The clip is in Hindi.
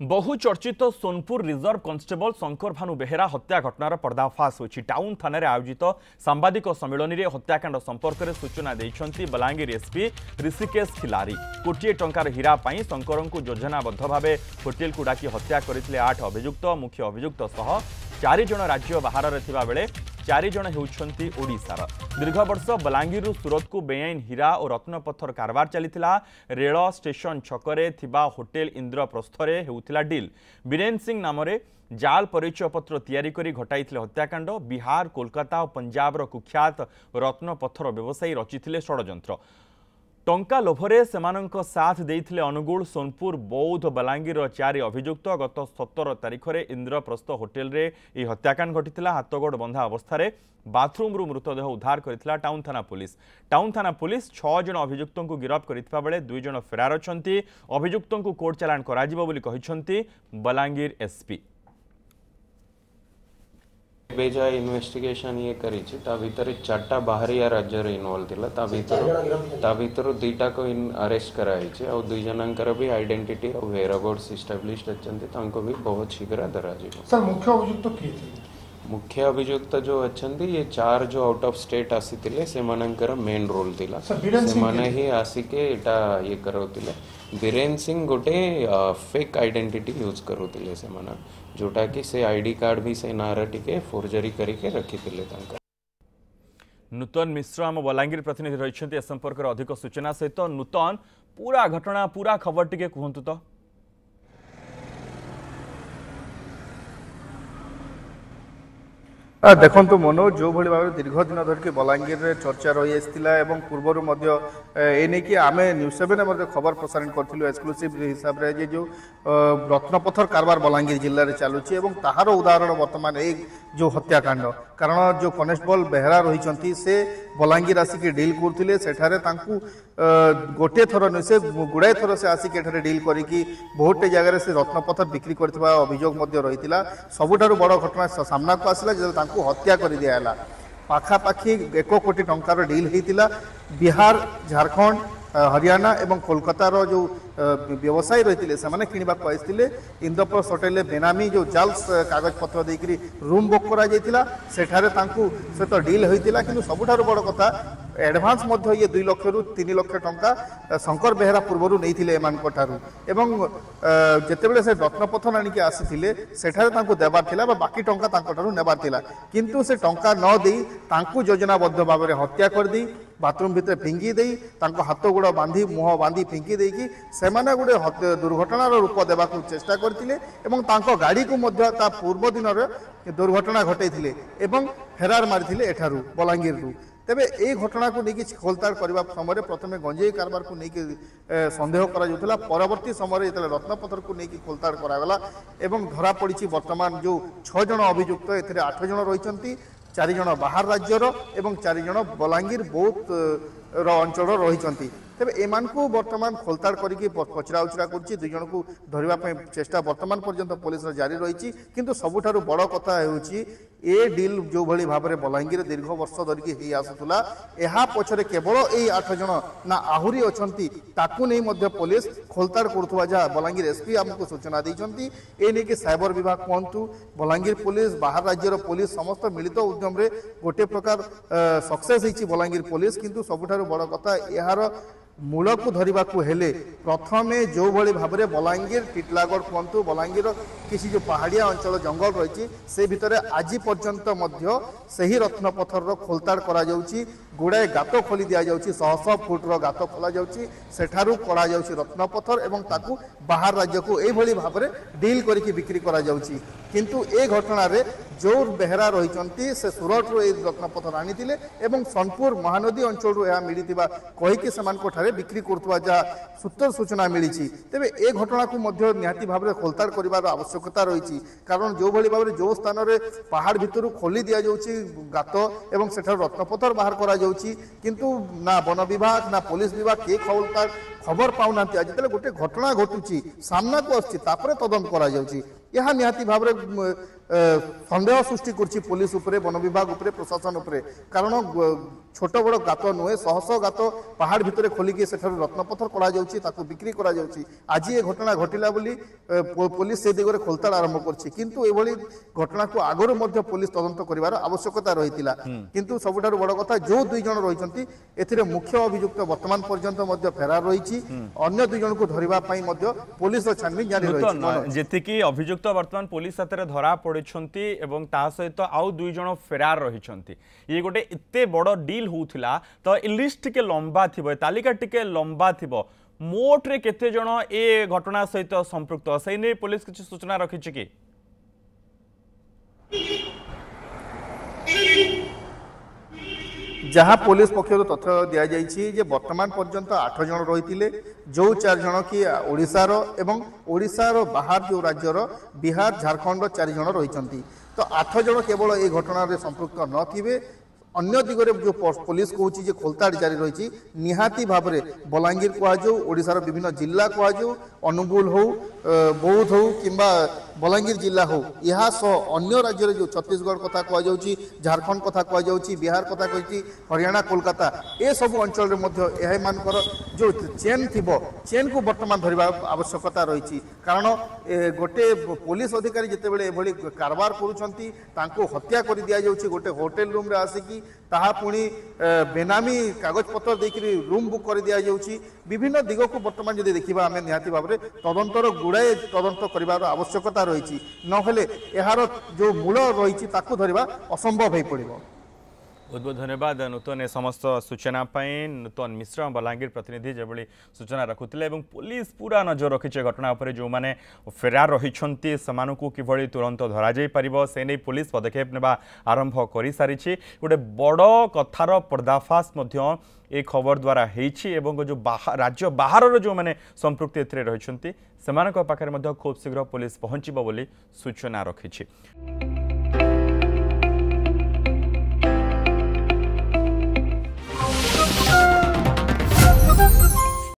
बहु चर्चित सोनपुर रिजर्व कन्स्टेबल शंकर भानु बेहेरा हत्या घटनार पर्दाफाश होछि। टाउन थाना आयोजित सांबादिक सम्मेलन में हत्याकांड संपर्क में सूचना देइछंती बलांगीर एसपी ऋषिकेश खिलारी। कोटिए टंकार हीरा पाई शंकर को योजनाबद्ध भाव होटेल को डाकी हत्या करथिले 8 अभियुक्त। मुख्य अभियुक्त सह 4 जण राज्य बाहर थिबा बेले 4 जण हेउछंती ओडिशार। दीर्घ वर्ष बलांगीर सूरत को बेआईन हीरा और रत्नपत्थर कारबार चलीथिला। रेल स्टेशन छकरे थिबा होटेल इंद्रप्रस्थरे हेउथिला डील। बीरेन सिंह नाम जाल परिचय पत्र तैयारी करी घटाइथिले हत्याकांड। बिहार, कोलकाता और पंजाब कुख्यात रत्नपत्थर व्यवसायी रचिथिले षड्यंत्र। टंका लोभरे सेमानंक साथ देइथिले अनुगुल, सोनपुर, बौद्ध, बलांगीर 4 अभियुक्त। गत 17 तारिख में इंद्रप्रस्थ होटेल रे यह हत्याकांड घटिथिला। हाथगोड़ बंधा अवस्था बाथरूम रु मृतदेह उद्धार करिथिला टाउन थाना पुलिस। टाउन थाना पुलिस 6 जण अभियुक्तों को गिरफ्त करिथिबा बेले 2 जण फेरार अछंती। अभियुक्तों को कोर्ट चालान कराजिबो बोली कहिसंती बलांगीर एसपी। बेजा इन्वेस्टिगेशन ये करी भितर 4टा बाहरिया राज्य इनवॉल्व थिला। ता भितर 2टा को अरेस्ट कराई और 2 जनकर भी आइडेंटिटी और वेयरअबाउट्स एस्टैब्लिश्ड अछंती तांको भी बहुत शीघ्र धरा जिवो। सर मुख्य अभियुक्त किए थे? मुख्य अभियुक्त जो अछंती ये 4 जो आउट ऑफ स्टेट आसीतिले से मानकर मेन रोल थिला। से माने ही आसिके एटा ये करौतिले। बीरेन सिंह गोटे फेक आइडेंटिटी यूज करूतिले से माना जोटा कि से आईडी कार्ड भी से नारा टिके फोर्जरी करके रखितिले तांका। नूतन मिश्र आम बलांगीर प्रतिनिधि रही ए संपर्क में अधिक सूचना सहित। नूतन पूरा घटना पूरा खबर टिके कहतु तो। देखो मनोज जो भाई भाव दीर्घ दिन धरिक बलांगीर में चर्चा रही आसाला पूर्वर एने कि आम न्यूज 7 खबर प्रसारण करूँ एक्सक्लूसिव हिसाब से जो रत्नपत्थर कारबार बलांगीर जिले में चलुची ताहार उदाहरण वर्तमान एक जो हत्याकांड। कारण जो कनेस्टेबल बेहरा रही से बलांगीर आसिक डील करते सेठारे गोटे थर नुह से गुड़ाए थर से आसिक डील करके बहुटे जगह से रत्नपत्थर बिक्री करथिबा अभियोग रही। सबुठारु बड़ घटना सामना को आसला जो हत्या कर दिया पाखापाखि 1 कोटी टंकार डील होता। बिहार, झारखंड, हरियाणा एवं कोलकातार जो व्यवसायी रही से किणवा इंद्रप्रस्थ होटेल बेनामी जो जाल्स कागज पत्र देकर रूम बुक करा सहित डील होता। कि सबुठारु बड़ कथा एडभांस ये 2 लाख रु 3 लाख टंका शंकर बेहरा पूर्व नहीं एमानठारू एवं जितेबाला से रत्नपत्थर आणिक आसी सेठारे देवार थिला बाकी टंका तांकठारू नेबार थिला। किंतु से टंका न देई तांकू योजनाबद्ध भाव में हत्या कर दी बाथरूम भितर फिंगी दे हाथ गोड़ बांधी मुह बांधी फिंकी देकी सेमाने गोटे दुर्घटनार रूप देवा चेष्टा करथिले एवं तांको गाड़ी को मध्य ता पूर्व दिन दुर्घटना घटाई एवं फेरार मारी एठारू बलांगीर रु। तेबे ए घटना को लेकिन खोलताड़ करने समय प्रथम गंजेई कारबार को लेकिन सन्देह करा परवर्ती समय जो रत्नपत्थर को लेकिन खोलताड़ करागला एवं धरा पड़ी वर्तमान जो 6 जण अभियुक्त ए 8 जण रही 4 जण बाहर राज्यर एवं 4 जण बलांगीर बौद्ध अंचल रही। तेबे एमान को वर्तमान खोलताड़ करके पचरा उचरा कर 2 जण को धरने चेष्टा वर्तमान पर्यंत पुलिस जारी रही। किंतु सबुठारु बड़ कथा है ए डील जो भली भाव में बलांगीर दीर्घ वर्ष धरिकी आसूला यह पछरे केवल यही 8 जण ना आहुरी अछंती ताकू नहीं मध्य पुलिस खोलताड़ करुवा जहाँ बलांगीर एसपी आमको सूचना देइछंती। ए नहीं कि साइबर विभाग कहतु बलांगीर पुलिस बाहर राज्यर पुलिस समस्त मिलित उद्यम रे गोटे प्रकार सक्सेस होइछि बलांगीर पुलिस। किंतु सबुठारु बड़ कथा यार मूल को धरने को हेले प्रथमे जो भली भाव में बलांगीर टिटलागढ़ कहतु बलांगीर किसी जो पहाड़िया अंचल जंगल रही से भितर आज पर्यंत सही रत्नपत्थर खोलताड़ करा जाउची। गुड़ाए गात खोली दि जाउची 100 फुट्र गात खोला जाउची सेठारू करा जाउची रत्नपत्थर एवं ताकू बाहर राज्य को यही भली भाव में डील करके बिक्री करा जाउची। किंतु ए घटना रे जो बेहरा रही से सूरत रु रत्नपत्थर आनी एवं सोनपुर महानदी अंचल यह मिलता कहीकि से बिक्री करुवा जहाँ सूत्र सूचना मिली। तेरे ए घटना को निहाती भाव में खोलताड़ कर आवश्यकता रही। कारण जो भाई भाव में जो स्थान में पहाड़ भितर खोली दि जाउची गात एवं सेठार रत्नपत्थर बाहर करा जाउची किंतु ना वन विभाग ना पुलिस विभाग के खबर पाऊना। आज गोटे घटना घटुची सामना को आसछि तदंत करा जाउची यह निहाती भाव सन्देह सृष्टि करछि पुलिस उपरे वन विभाग उपरे प्रशासन उपरे कारण छोट बड़ गात नुहे शह शह गात पहाड़ भितर खोलिकी सेठार रत्नपथर करा जाउछि ताकू बिक्री करा जाउछि आज ये घटना घटिला बोली पुलिस से दिगरे खोलताड़ आरंभ करछि किंतु एभली घटना को आगरो मध्य पुलिस तदंत करिवार आवश्यकता रहितिला किंतु सबुठारु बड़ कथा जो दुई जन रहिसंती एथिरे मुख्य अभियुक्त वर्तमान पर्यंत मध्य फेरार रहिछि अन्य दुई जन को धरिबा पई मध्य पुलिस रो छानबीन जारी रहिछि जेतिकी अभियुक्त वर्तमान पुलिस हाथ धरा पड़िछंती एवं ता सहित आउ दुई जन फेरार रहिछंती ये गोटे एते बड़ डील होउथिला तो लिस्ट टिके लंबा थिबो तालिका टिके लंबा थिबो मोट रे केते जन ए घटना सहित संपृक्त सही नै पुलिस किछ सूचना रखिछि कि जहाँ पुलिस पक्षर तथ्य दि जाइए जे वर्तमान पर्यंत 8 जन रही जो 4 जन कि ओडिशार एवं ओडिशार बाहर जो राज्यर बिहार झारखंड 4 जन रही तो 8 जन केवल ये घटना संपृक्त नथिबे अन्य दिगरे जो पुलिस कहूँ जे खोलताड़ जारी रही निहाती भाव में बलांगीर कहु ओडिशार विभिन्न जिला कहु अनुगुल हो बौद्ध हो किंबा बलांगीर जिला हो यह सह अन्य राज्य जो छत्तीसगढ़ कथा कहु झारखंड कथा कहु बिहार कथा कही हरियाणा कोलकाता ए सब अंचल मानकर जो चेन थी चेन को बर्तमान धरवा आवश्यकता रही कारण गोटे पुलिस अधिकारी जितेबाला एभली कारबार करुँच हत्या कर दि जाऊँगी गोटे होटेल रूम रे आसिकी ताहा पुणी बेनामी कागज पत्र देकरी रूम बुक कर दि जाऊँगी विभिन्न दिग को बर्तमान जब देखा आम निहाती भाव में तदंतर गुड़ाए तदंत कर आवश्यकता रही नहेले यार जो मूल रही धरवा असंभव हो पड़ो। बहुत बहुत धन्यवाद नूतन समस्त सूचना नूतन मिश्र बलांगीर प्रतिनिधि जबली सूचना रखुले पुलिस पूरा नजर रखी घटना पर जो मैंने फेरार रही कि तुरंत धरा पार से नहीं पुलिस पदक्षेप नेबा आरंभ कर सारी गोटे बड़ कथार पर्दाफाश ए खबर द्वारा होती जो राज्य बाहर जो मैंने संपृक्ति रही खूब शीघ्र पुलिस पहुंचब बोली सूचना रखी।